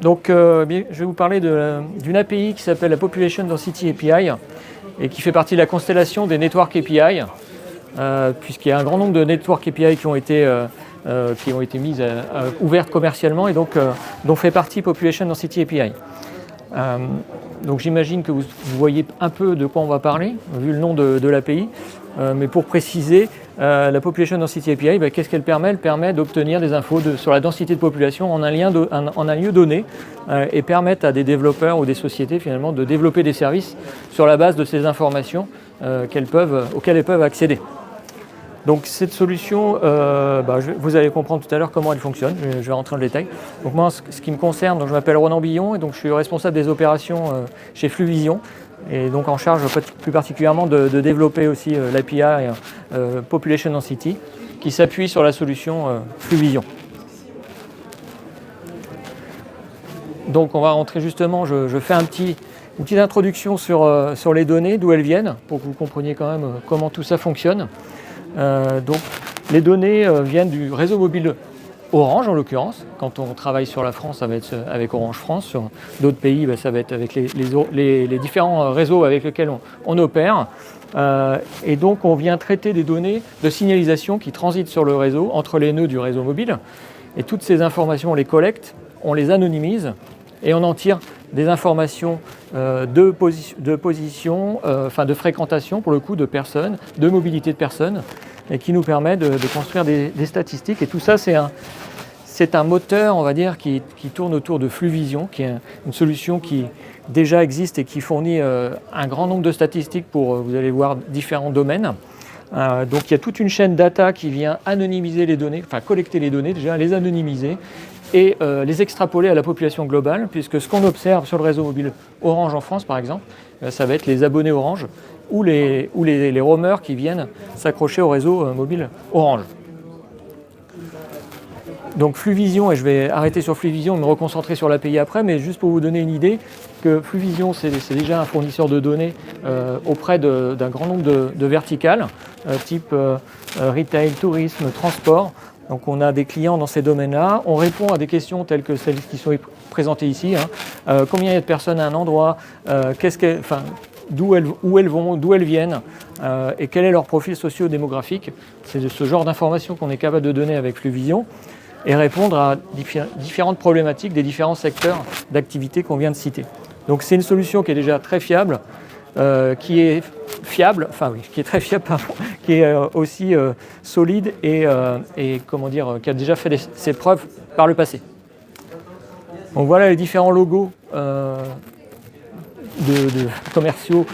Donc, je vais vous parler d'une API qui s'appelle la Population Density API et qui fait partie de la constellation des Network API, puisqu'il y a un grand nombre de Network API qui ont été mises ouvertes commercialement et donc dont fait partie Population Density API. Donc j'imagine que vous voyez un peu de quoi on va parler, vu le nom de l'API. Mais pour préciser, la Population Density API, qu'est-ce qu'elle permet? Elle permet d'obtenir des infos sur la densité de population en un lieu donné et permettre à des développeurs ou des sociétés finalement de développer des services sur la base de ces informations auxquelles elles peuvent accéder. Donc cette solution, vous allez comprendre tout à l'heure comment elle fonctionne, je vais rentrer dans le détail. Donc moi, ce qui me concerne, donc je m'appelle Ronan Billon et donc je suis responsable des opérations chez Fluvision et donc en charge plus particulièrement de développer aussi l'API Population Density qui s'appuie sur la solution Fluvision. Donc on va rentrer justement, je fais une petite introduction sur les données, d'où elles viennent, pour que vous compreniez quand même comment tout ça fonctionne. Donc les données viennent du réseau mobile Orange en l'occurrence. Quand on travaille sur la France, ça va être avec Orange France. Sur d'autres pays, ça va être avec les différents réseaux avec lesquels on opère. Et donc on vient traiter des données de signalisation qui transitent sur le réseau entre les nœuds du réseau mobile. Et toutes ces informations, on les collecte, on les anonymise et on en tire des informations de position, de fréquentation pour le coup de personnes, de mobilité de personnes, et qui nous permet de construire des statistiques. Et tout ça, c'est un moteur, on va dire, qui tourne autour de Fluvision, qui est une solution qui déjà existe et qui fournit un grand nombre de statistiques pour, vous allez voir, différents domaines. Donc il y a toute une chaîne data qui vient anonymiser les données, collecter les données déjà, les anonymiser, et les extrapoler à la population globale, puisque ce qu'on observe sur le réseau mobile Orange en France, par exemple, ça va être les abonnés Orange ou les roamers qui viennent s'accrocher au réseau mobile Orange. Donc Fluvision, et je vais arrêter sur Fluvision et me reconcentrer sur l'API après, mais juste pour vous donner une idée, que Fluvision, c'est déjà un fournisseur de données auprès d'un grand nombre de verticales, type retail, tourisme, transport. Donc on a des clients dans ces domaines-là, on répond à des questions telles que celles qui sont présentées ici. Combien il y a de personnes à un endroit, d'où elles vont, d'où elles viennent, et quel est leur profil socio-démographique. C'est ce genre d'informations qu'on est capable de donner avec Fluvision et répondre à différentes problématiques des différents secteurs d'activité qu'on vient de citer. Donc c'est une solution qui est déjà très fiable, qui est très fiable, qui est aussi solide et qui a déjà fait ses preuves par le passé. Donc voilà les différents logos de commerciaux,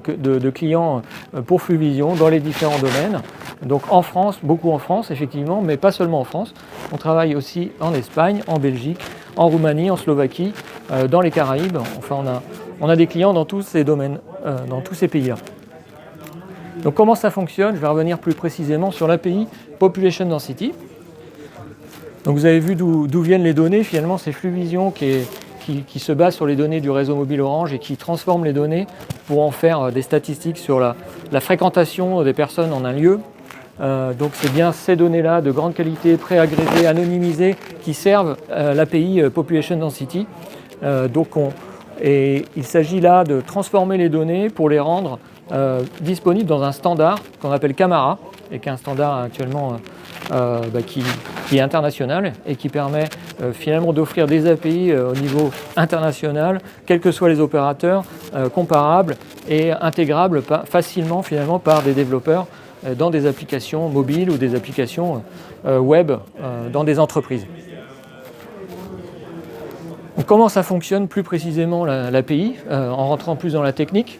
de clients pour Fluvision dans les différents domaines. Donc en France, beaucoup en France effectivement, mais pas seulement en France. On travaille aussi en Espagne, en Belgique, en Roumanie, en Slovaquie, dans les Caraïbes. Enfin, on a des clients dans tous ces domaines, dans tous ces pays-là. Donc comment ça fonctionne? Je vais revenir plus précisément sur l'API Population Density. Donc vous avez vu d'où viennent les données. Finalement, c'est Fluvision qui se base sur les données du réseau mobile Orange et qui transforme les données pour en faire des statistiques sur la fréquentation des personnes en un lieu. Donc c'est bien ces données-là de grande qualité, préagrégées, anonymisées, qui servent l'API Population Density. Et il s'agit là de transformer les données pour les rendre disponibles dans un standard qu'on appelle Camara, et qui est un standard actuellement qui est international et qui permet finalement d'offrir des API au niveau international, quels que soient les opérateurs, comparables et intégrables facilement finalement par des développeurs dans des applications mobiles ou des applications web dans des entreprises. Donc, comment ça fonctionne plus précisément l'API, en rentrant plus dans la technique.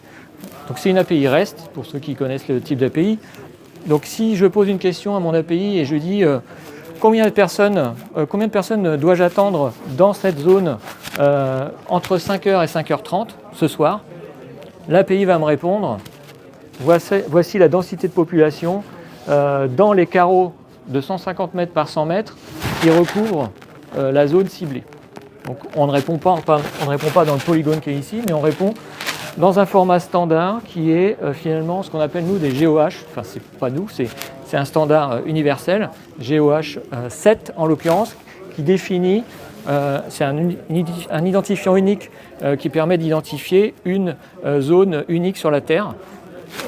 Donc c'est une API REST, pour ceux qui connaissent le type d'API. Donc si je pose une question à mon API et je dis combien de personnes dois-je attendre dans cette zone entre 5h et 5h30 ce soir, l'API va me répondre voici la densité de population dans les carreaux de 150 mètres par 100 mètres qui recouvrent la zone ciblée. Donc on ne répond pas dans le polygone qui est ici, mais on répond dans un format standard qui est finalement ce qu'on appelle nous des GOH, enfin c'est pas nous, c'est un standard universel, GOH 7 en l'occurrence, qui définit c'est un identifiant unique qui permet d'identifier une zone unique sur la Terre.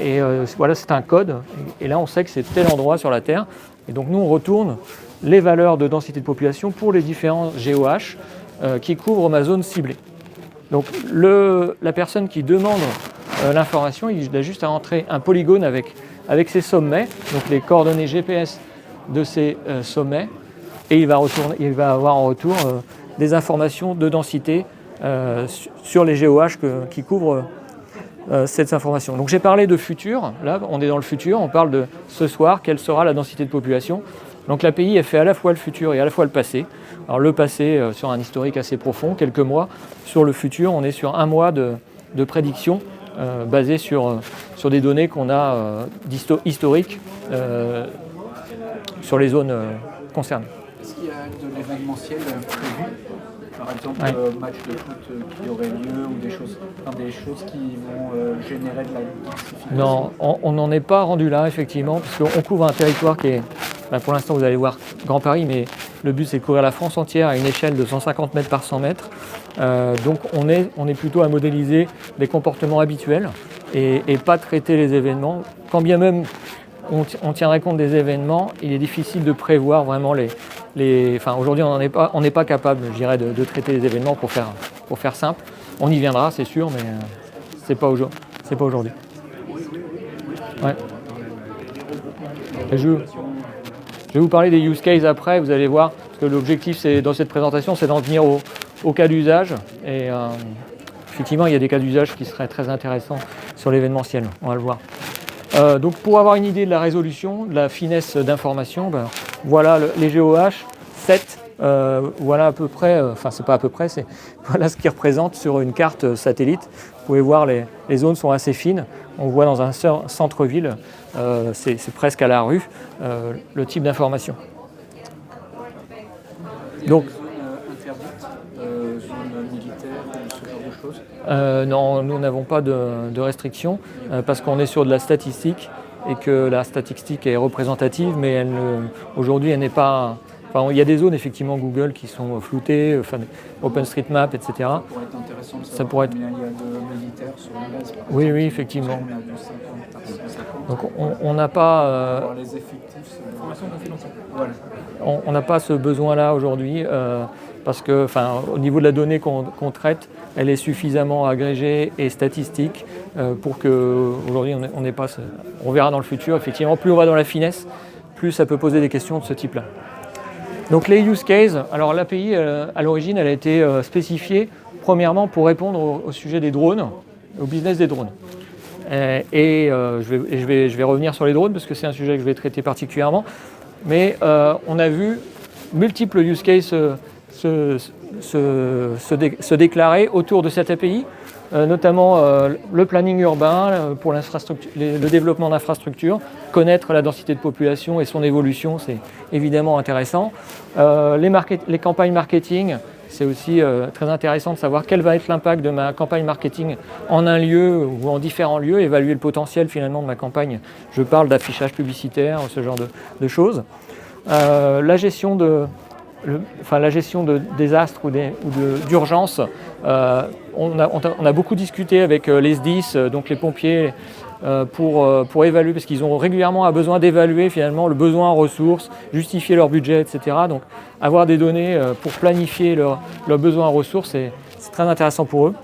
Et voilà, c'est un code. Et là, on sait que c'est tel endroit sur la Terre. Et donc, nous, on retourne les valeurs de densité de population pour les différents GOH qui couvrent ma zone ciblée. Donc, la personne qui demande l'information, il a juste à rentrer un polygone avec ses sommets, donc les coordonnées GPS de ces sommets, et il va avoir en retour des informations de densité sur les GOH qui couvrent cette information. Donc j'ai parlé de futur, là on est dans le futur, on parle de ce soir, quelle sera la densité de population. Donc l'API elle fait à la fois le futur et à la fois le passé. Alors le passé sur un historique assez profond, quelques mois. Sur le futur, on est sur un mois de prédiction basée sur des données qu'on a historiques sur les zones concernées. Est-ce qu'il y a de l'événementiel prévu? Par exemple, match de foot qui aurait lieu ou des choses qui vont générer de la densification? Non, on n'en est pas rendu là, effectivement, parce qu'on couvre un territoire qui est, pour l'instant, vous allez voir Grand Paris, mais le but, c'est de couvrir la France entière à une échelle de 150 mètres par 100 mètres. Donc, on est plutôt à modéliser des comportements habituels et pas traiter les événements. Quand bien même on tiendrait compte des événements, il est difficile de prévoir vraiment aujourd'hui, on n'est pas capable, je dirais, de traiter les événements pour faire simple. On y viendra, c'est sûr, mais c'est pas aujourd'hui. Ouais. Je vais vous parler des use cases après, vous allez voir, parce que l'objectif dans cette présentation, c'est d'en venir au cas d'usage. Et effectivement, il y a des cas d'usage qui seraient très intéressants sur l'événementiel, on va le voir. Donc pour avoir une idée de la résolution, de la finesse d'information, voilà les GOH 7, voilà à peu près, c'est pas à peu près, voilà ce qu'ils représentent sur une carte satellite. Vous pouvez voir les zones sont assez fines, on voit dans un centre-ville, c'est presque à la rue, le type d'information. Donc, zone militaire ou ce genre de choses? Non, nous n'avons pas de restrictions parce qu'on est sur de la statistique et que la statistique est représentative, mais aujourd'hui elle n'est pas. Il y a des zones effectivement Google qui sont floutées, OpenStreetMap, etc. Ça pourrait être intéressant de savoir combien il y a de militaires sur une base. Oui, effectivement. On a du 50 par 150. Donc on n'a pas. Voir les effectifs, information confidentielle. Voilà. On n'a pas ce besoin-là aujourd'hui parce que, au niveau de la donnée qu'on traite, elle est suffisamment agrégée et statistique pour que aujourd'hui on n'ait pas. On verra dans le futur. Effectivement, plus on va dans la finesse, plus ça peut poser des questions de ce type-là. Donc les use cases, alors l'API à l'origine elle a été spécifiée premièrement pour répondre au sujet des drones, au business des drones. Je vais revenir sur les drones parce que c'est un sujet que je vais traiter particulièrement. Mais on a vu multiples use cases se déclarer autour de cette API, notamment le planning urbain pour le développement d'infrastructures, connaître la densité de population et son évolution, c'est évidemment intéressant. Les campagnes marketing, c'est aussi très intéressant de savoir quel va être l'impact de ma campagne marketing en un lieu ou en différents lieux, évaluer le potentiel finalement de ma campagne. Je parle d'affichage publicitaire, ce genre de choses. La gestion de désastres ou d'urgence. On a beaucoup discuté avec les SDIS, donc les pompiers, pour évaluer, parce qu'ils ont régulièrement besoin d'évaluer finalement le besoin en ressources, justifier leur budget, etc. Donc avoir des données pour planifier leurs besoins en ressources, c'est très intéressant pour eux.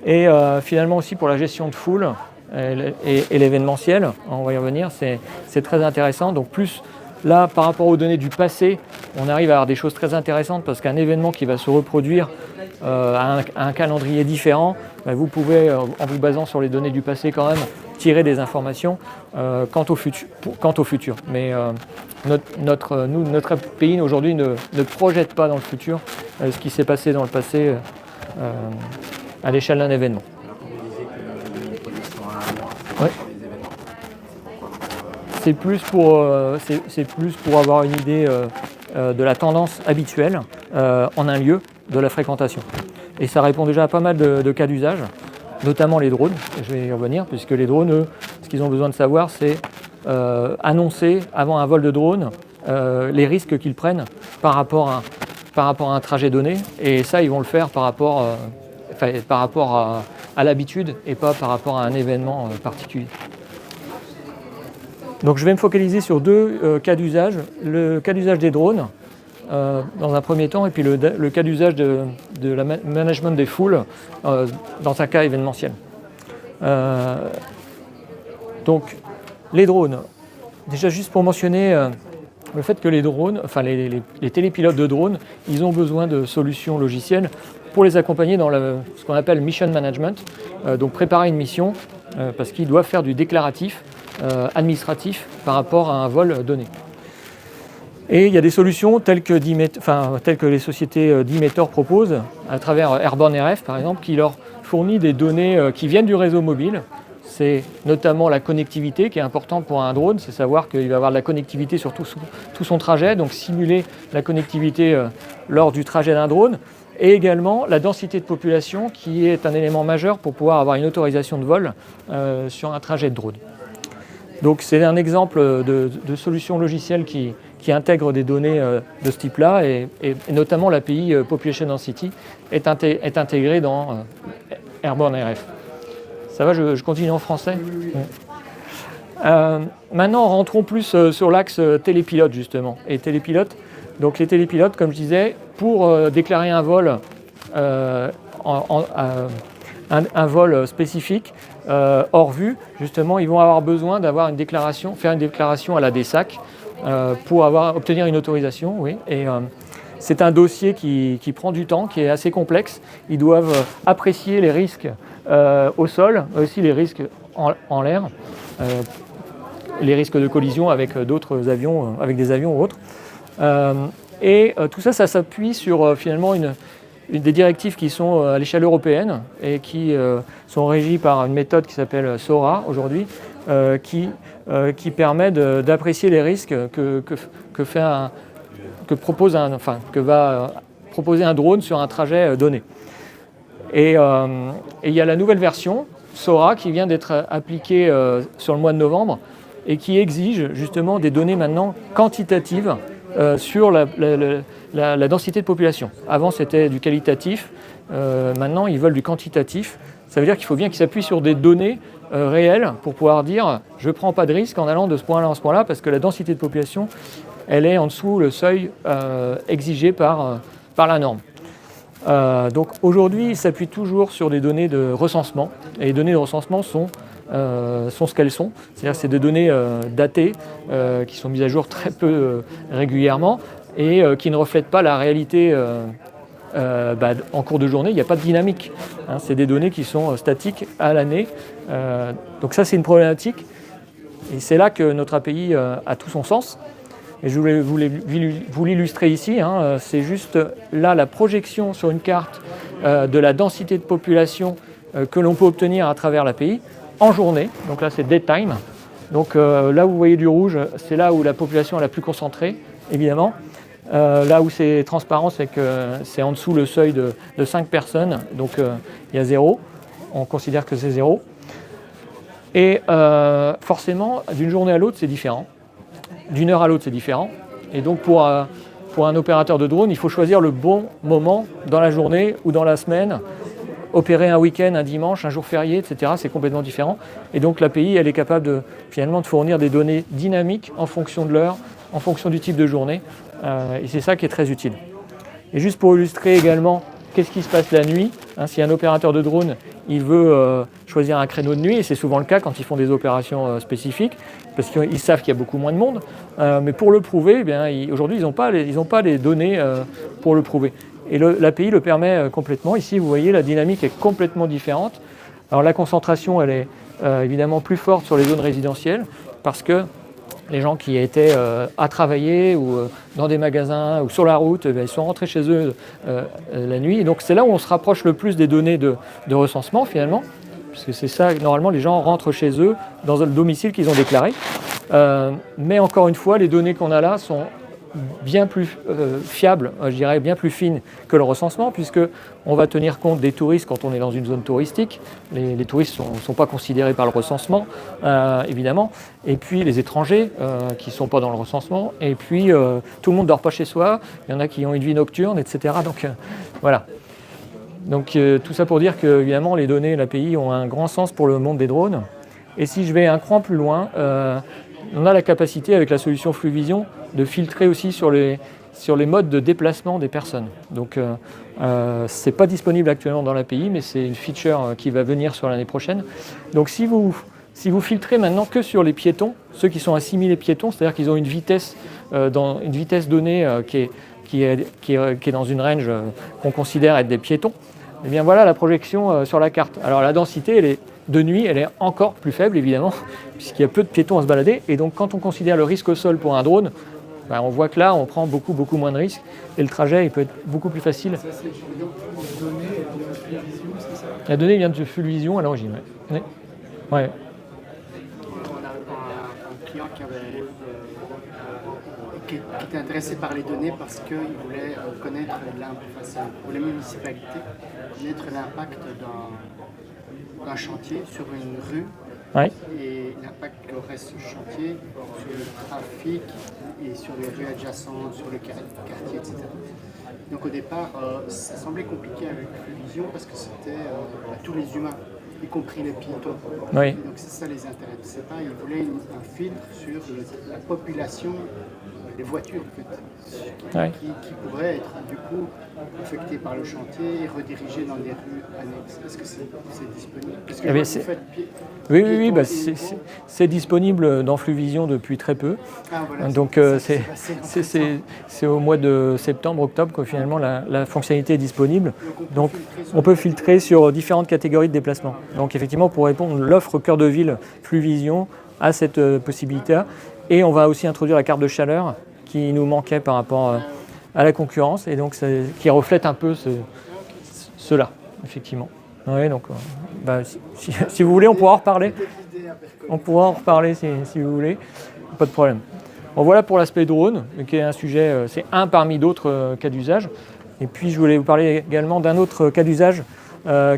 Et finalement aussi pour la gestion de foule et l'événementiel, on va y revenir, c'est très intéressant. Donc plus là, par rapport aux données du passé, on arrive à avoir des choses très intéressantes parce qu'un événement qui va se reproduire à un calendrier différent, vous pouvez, en vous basant sur les données du passé quand même, tirer des informations quant au futur. Mais notre API aujourd'hui ne projette pas dans le futur ce qui s'est passé dans le passé à l'échelle d'un événement. Oui. C'est plus pour avoir une idée de la tendance habituelle en un lieu de la fréquentation. Et ça répond déjà à pas mal de cas d'usage, notamment les drones. Je vais y revenir, puisque les drones, eux, ce qu'ils ont besoin de savoir, c'est annoncer avant un vol de drone les risques qu'ils prennent par rapport par rapport à un trajet donné, et ça, ils vont le faire par rapport à l'habitude et pas par rapport à un événement particulier. Donc je vais me focaliser sur deux cas d'usage. Le cas d'usage des drones, dans un premier temps, et puis le cas d'usage de la management des foules dans un cas événementiel. Donc les drones, déjà juste pour mentionner le fait que les drones, enfin les télépilotes de drones, ils ont besoin de solutions logicielles pour les accompagner dans ce qu'on appelle mission management, donc préparer une mission, parce qu'ils doivent faire du déclaratif administratif par rapport à un vol donné. Et il y a des solutions telles que les sociétés d'Emetor proposent, à travers Airborne RF par exemple, qui leur fournit des données qui viennent du réseau mobile. C'est notamment la connectivité qui est importante pour un drone, c'est savoir qu'il va avoir de la connectivité sur tout son trajet, donc simuler la connectivité lors du trajet d'un drone, et également la densité de population qui est un élément majeur pour pouvoir avoir une autorisation de vol sur un trajet de drone. Donc c'est un exemple de solution logicielle qui intègre des données de ce type-là, et notamment l'API Population Density est intégrée dans Airborne RF. Ça va, je continue en français. Maintenant, rentrons plus sur l'axe télépilote, justement. Et télépilote, donc les télépilotes, comme je disais, pour déclarer un vol, un vol spécifique, hors vue, justement, ils vont avoir besoin d'avoir faire une déclaration à la DSAC pour obtenir une autorisation. Oui. Et c'est un dossier qui prend du temps, qui est assez complexe. Ils doivent apprécier les risques au sol, mais aussi les risques en l'air, les risques de collision avec d'autres avions, avec des avions ou autres. Tout ça, ça s'appuie sur finalement une des directives qui sont à l'échelle européenne et qui sont régies par une méthode qui s'appelle SORA aujourd'hui, qui permet d'apprécier les risques que va proposer un drone sur un trajet donné. Et il y a la nouvelle version, SORA, qui vient d'être appliquée sur le mois de novembre et qui exige justement des données maintenant quantitatives sur la densité de population. Avant, c'était du qualitatif. Maintenant, ils veulent du quantitatif. Ça veut dire qu'il faut bien qu'ils s'appuient sur des données réelles pour pouvoir dire « je ne prends pas de risque en allant de ce point-là à ce point-là » parce que la densité de population, elle est en dessous le seuil exigé par la norme. Donc aujourd'hui, ils s'appuient toujours sur des données de recensement. Et les données de recensement sont ce qu'elles sont. C'est-à-dire que c'est des données datées qui sont mises à jour très peu régulièrement et qui ne reflètent pas la réalité en cours de journée. Il n'y a pas de dynamique. C'est des données qui sont statiques à l'année. Donc ça, c'est une problématique. Et c'est là que notre API a tout son sens. Et je voulais vous l'illustrer ici. C'est juste là la projection sur une carte de la densité de population que l'on peut obtenir à travers l'API en journée. Donc là, c'est daytime. Donc là où vous voyez du rouge, c'est là où la population est la plus concentrée, évidemment. Là où c'est transparent, c'est que c'est en dessous le seuil de 5 personnes. Donc il y a 0. On considère que c'est 0. Et forcément, d'une journée à l'autre, c'est différent. D'une heure à l'autre, c'est différent. Et donc, pour un opérateur de drone, il faut choisir le bon moment dans la journée ou dans la semaine. Opérer un week-end, un dimanche, un jour férié, etc., c'est complètement différent. Et donc, l'API, elle est capable finalement de fournir des données dynamiques en fonction de l'heure, en fonction du type de journée. Et c'est ça qui est très utile. Et juste pour illustrer également qu'est-ce qui se passe la nuit, si un opérateur de drone il veut choisir un créneau de nuit, et c'est souvent le cas quand ils font des opérations spécifiques, parce qu'ils savent qu'il y a beaucoup moins de monde, mais pour le prouver, aujourd'hui ils n'ont pas les données pour le prouver. Et l'API le permet complètement. Ici, vous voyez, la dynamique est complètement différente. Alors la concentration, elle est évidemment plus forte sur les zones résidentielles, parce que les gens qui étaient à travailler ou dans des magasins ou sur la route, ils sont rentrés chez eux la nuit. Et donc c'est là où on se rapproche le plus des données de recensement finalement, puisque c'est ça, normalement les gens rentrent chez eux dans le domicile qu'ils ont déclaré. Mais encore une fois, les données qu'on a là sont bien plus fiable, je dirais bien plus fine que le recensement, puisqu'on va tenir compte des touristes quand on est dans une zone touristique. Les touristes ne sont pas considérés par le recensement, évidemment. Et puis les étrangers qui ne sont pas dans le recensement. Et puis tout le monde ne dort pas chez soi. Il y en a qui ont une vie nocturne, etc. Donc voilà. Donc tout ça pour dire que évidemment les données de l'API ont un grand sens pour le monde des drones. Et si je vais un cran plus loin, on a la capacité avec la solution FluVision de filtrer aussi sur les modes de déplacement des personnes. Donc ce n'est pas disponible actuellement dans l'API, mais c'est une feature qui va venir sur l'année prochaine. Donc si vous filtrez maintenant que sur les piétons, ceux qui sont assimilés piétons, c'est-à-dire qu'ils ont une vitesse donnée qui est dans une range qu'on considère être des piétons, et bien voilà la projection sur la carte. Alors la densité, de nuit, elle est encore plus faible évidemment, puisqu'il y a peu de piétons à se balader. Et donc quand on considère le risque au sol pour un drone, on voit que là on prend beaucoup moins de risques et le trajet il peut être beaucoup plus facile. Ça, c'est une donnée de FluVision, c'est ça? La donnée vient de FluVision à l'origine. Ouais. Ouais. On a un client qui était intéressé par les données parce qu'il voulait connaître pour les municipalités, connaître l'impact d'un chantier sur une rue, Ouais. et l'impact qu'aurait ce chantier sur le trafic et sur les rues adjacentes, sur le quartier, etc. Donc au départ, ça semblait compliqué avec FluVision parce que c'était tous les humains, y compris les piétons. Oui. Et donc c'est ça les intéressait pas. Ils voulaient un filtre sur la population, les voitures en fait, Ouais. qui pourraient être du coup affectées par le chantier et redirigées dans des rues annexes. Est-ce que c'est disponible? Parce que Eh bien, vous faites Oui, c'est disponible dans FluVision depuis très peu. Ah, voilà, Donc c'est au mois de septembre, octobre que finalement la fonctionnalité est disponible. Donc on peut filtrer sur différentes catégories de déplacement. Donc effectivement pour répondre, l'offre cœur de ville FluVision a cette possibilité. Et on va aussi introduire la carte de chaleur qui nous manquait par rapport à la concurrence et donc qui reflète un peu cela, effectivement. Oui, donc si vous voulez, on pourra en reparler. On pourra en reparler si vous voulez, pas de problème. Bon, voilà pour l'aspect drone, qui est un sujet, c'est un parmi d'autres cas d'usage. Et puis je voulais vous parler également d'un autre cas d'usage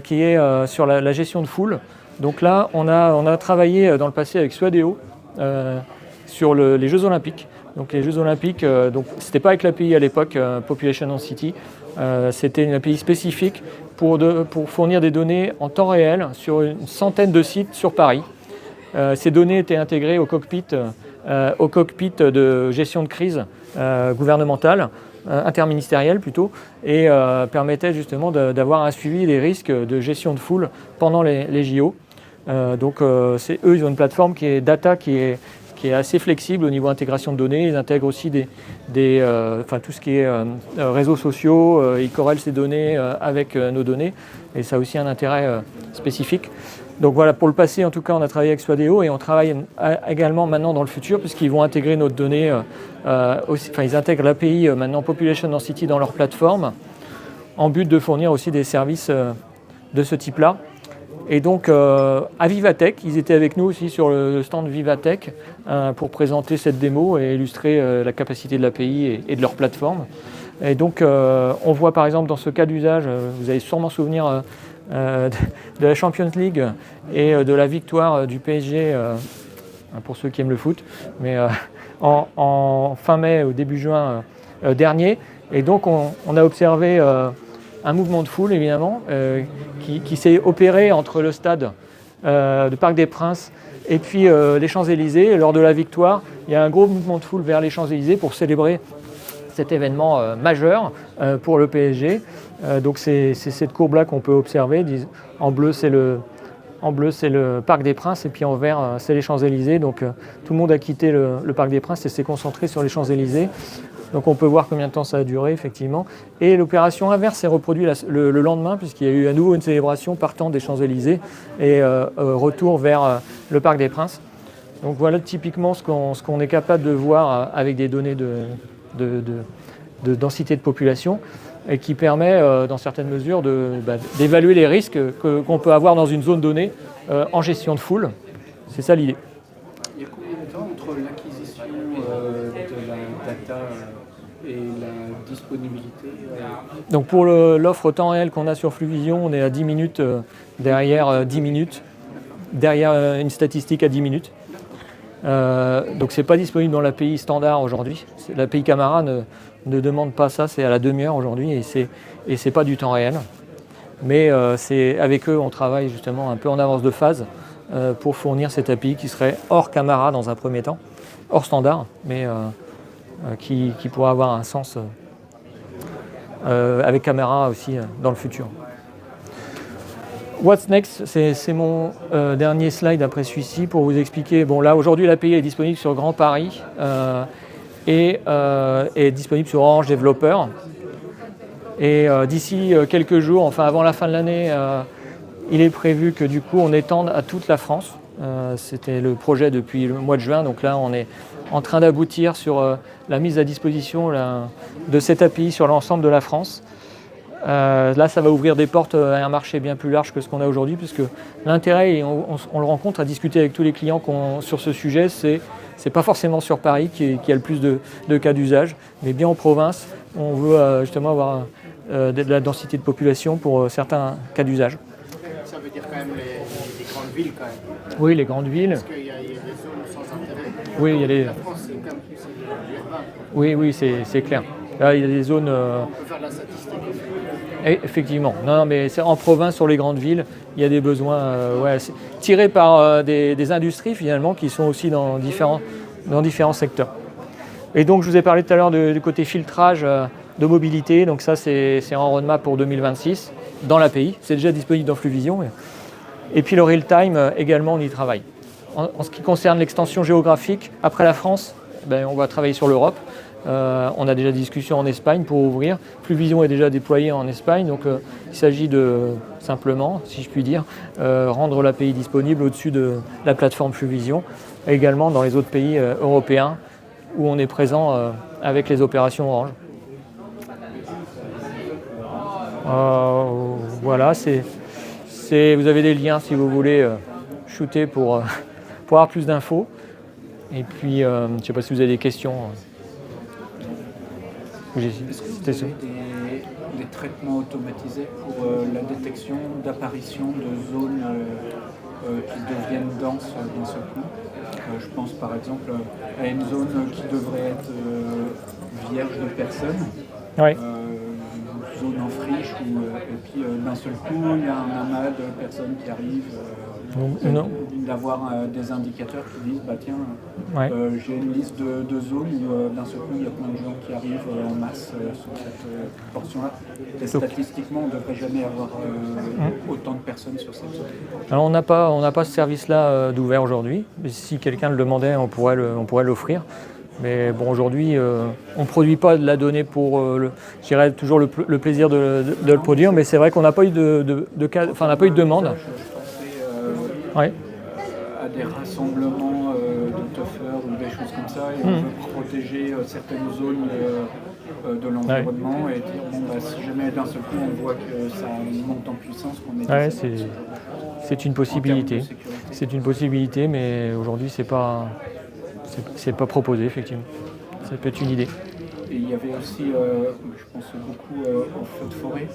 qui est sur la gestion de foule. Donc là, on a travaillé dans le passé avec Suadeo sur les Jeux Olympiques. Donc les Jeux Olympiques, c'était pas avec l'API à l'époque, Population Density, c'était une API spécifique pour fournir des données en temps réel sur une centaine de sites sur Paris. Ces données étaient intégrées au cockpit de gestion de crise gouvernementale, interministérielle plutôt, et permettaient justement d'avoir un suivi des risques de gestion de foule pendant les JO. Donc eux, ils ont une plateforme qui est data, qui est assez flexible au niveau intégration de données. Ils intègrent aussi tout ce qui est réseaux sociaux, ils corrèlent ces données avec nos données et ça a aussi un intérêt spécifique. Donc voilà, pour le passé en tout cas on a travaillé avec Suadeo et on travaille également maintenant dans le futur puisqu'ils vont intégrer notre donnée, ils intègrent l'API maintenant Population Density dans leur plateforme en but de fournir aussi des services de ce type-là. Et donc à Vivatech, ils étaient avec nous aussi sur le stand Vivatech pour présenter cette démo et illustrer la capacité de l'API et de leur plateforme. Et donc on voit par exemple dans ce cas d'usage, vous allez sûrement souvenir de la Champions League et de la victoire du PSG, pour ceux qui aiment le foot, mais en fin mai au début juin dernier. Et donc on a observé un mouvement de foule évidemment qui s'est opéré entre le stade du Parc des Princes et puis les Champs-Élysées. Lors de la victoire, il y a un gros mouvement de foule vers les Champs-Élysées pour célébrer cet événement majeur pour le PSG. Donc c'est cette courbe-là qu'on peut observer. En bleu, c'est le Parc des Princes et puis en vert, c'est les Champs-Élysées. Donc tout le monde a quitté le Parc des Princes et s'est concentré sur les Champs-Élysées. Donc on peut voir combien de temps ça a duré effectivement. Et l'opération inverse s'est reproduite le lendemain puisqu'il y a eu à nouveau une célébration partant des Champs-Élysées et retour vers le Parc des Princes. Donc voilà typiquement ce qu'on est capable de voir avec des données de densité de population et qui permet dans certaines mesures d'évaluer les risques qu'on peut avoir dans une zone donnée en gestion de foule. C'est ça l'idée. Il y a combien de temps entre l'acquisition de la data Donc pour l'offre temps réel qu'on a sur Fluvision, on est à 10 minutes derrière 10 minutes, derrière une statistique à 10 minutes. Donc c'est pas disponible dans l'API standard aujourd'hui. L'API Camara ne demande pas ça, c'est à la demi-heure aujourd'hui et c'est pas du temps réel. Mais avec eux, on travaille justement un peu en avance de phase pour fournir cette API qui serait hors Camara dans un premier temps, hors standard, mais qui pourra avoir un sens avec Camara aussi dans le futur. What's next, c'est mon dernier slide après celui-ci pour vous expliquer. Bon, là aujourd'hui l'API est disponible sur Grand Paris et est disponible sur Orange Developer. Et d'ici quelques jours, enfin avant la fin de l'année, il est prévu que du coup on étende à toute la France. C'était le projet depuis le mois de juin, donc là on est en train d'aboutir sur la mise à disposition de cette API sur l'ensemble de la France. Là, ça va ouvrir des portes à un marché bien plus large que ce qu'on a aujourd'hui, puisque l'intérêt, et on le rencontre à discuter avec tous les clients sur ce sujet, c'est pas forcément sur Paris qui a le plus de cas d'usage, mais bien en province. On veut justement avoir de la densité de population pour certains cas d'usage. Ça veut dire quand même les grandes villes quand même. Oui, les grandes villes. Parce qu'il y a des zones sans intérêt. Oui, il y a les... La France, c'est quand même plus urbain. Oui, c'est clair. Là, il y a des zones... On peut faire de la statistique. Effectivement. Non, mais c'est en province, sur les grandes villes, il y a des besoins tirés par des industries finalement qui sont aussi dans différents secteurs. Et donc, je vous ai parlé tout à l'heure du côté filtrage de mobilité. Donc ça, c'est en roadmap pour 2026 dans l'API. C'est déjà disponible dans Fluvision. Et puis le real-time, également, on y travaille. En ce qui concerne l'extension géographique, après la France, on va travailler sur l'Europe. On a déjà des discussions en Espagne pour ouvrir. Fluvision est déjà déployé en Espagne, donc il s'agit de simplement, si je puis dire, rendre l'API disponible au-dessus de la plateforme Fluvision, également dans les autres pays européens où on est présent avec les opérations Orange. Voilà, vous avez des liens si vous voulez shooter pour avoir plus d'infos. Et puis, je ne sais pas si vous avez des questions. Est-ce que vous avez des traitements automatisés pour la détection d'apparition de zones qui deviennent denses d'un seul coup? Je pense par exemple à une zone qui devrait être vierge de personnes, Oui. Une zone en friche, et puis d'un seul coup il y a un amas de personnes qui arrivent. D'avoir des indicateurs qui disent tiens, j'ai une liste de zones où d'un seul coup il y a plein de gens qui arrivent en masse sur cette portion-là. Et statistiquement, on ne devrait jamais avoir autant de personnes sur cette zone. Alors on n'a pas ce service-là d'ouvert aujourd'hui. Si quelqu'un le demandait, on pourrait l'offrir. Mais bon, aujourd'hui, on ne produit pas de la donnée pour, je dirais, toujours le plaisir de le produire. Mais c'est vrai qu'on n'a pas eu de demande. À des rassemblements de tuffers ou des choses comme ça, et on veut protéger certaines zones de l'environnement et dire si jamais d'un seul coup on voit que ça monte en puissance, qu'on est c'est une possibilité. C'est une possibilité, mais aujourd'hui c'est pas proposé effectivement. Ça peut être une idée. Et il y avait aussi, je pense beaucoup aux feux de forêt,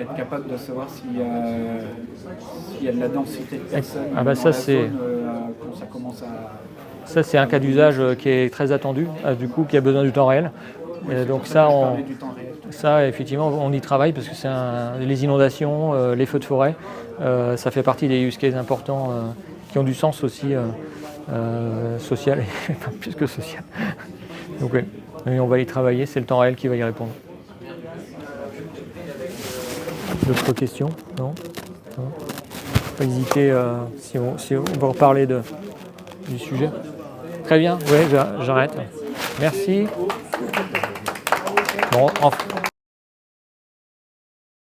être capable de savoir s'il y a de la densité de personnes dans la zone, quand ça commence à... Ça, c'est un cas d'usage qui est très attendu, du coup, qui a besoin du temps réel. Et donc ça, effectivement, on y travaille parce que c'est les inondations, les feux de forêt, ça fait partie des use cases importants qui ont du sens aussi social, plus que social. Donc oui. Et on va y travailler, c'est le temps réel qui va y répondre. D'autres questions? Non? Pas hésiter si on veut reparler du sujet. Très bien, oui, j'arrête. Merci. Bon,